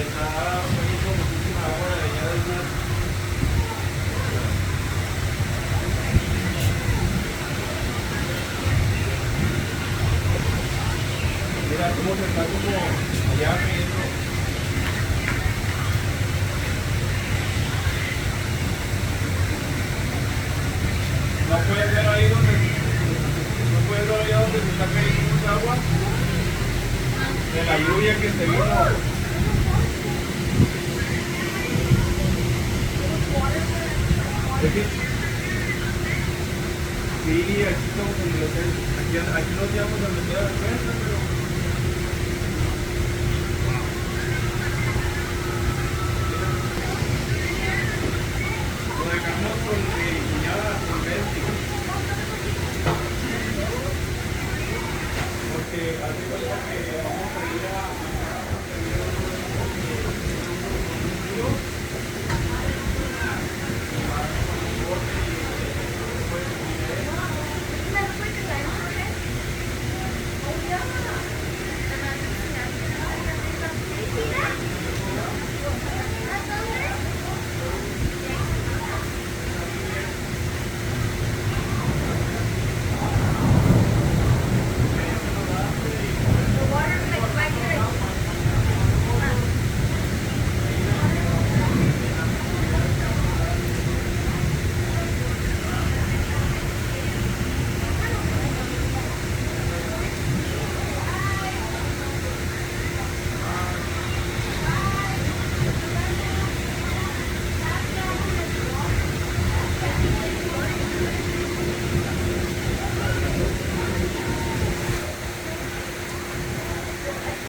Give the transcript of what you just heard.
está saliendo muchísima agua de allá del mar. Mira cómo se está como allá viendo. No puedes ver ahí donde, no puedes ver allá donde se está cayendo mucha agua de la lluvia que se vino. Sí, aquí estamos en el hotel. Aquí nos íbamos a meter a la cuenta, pero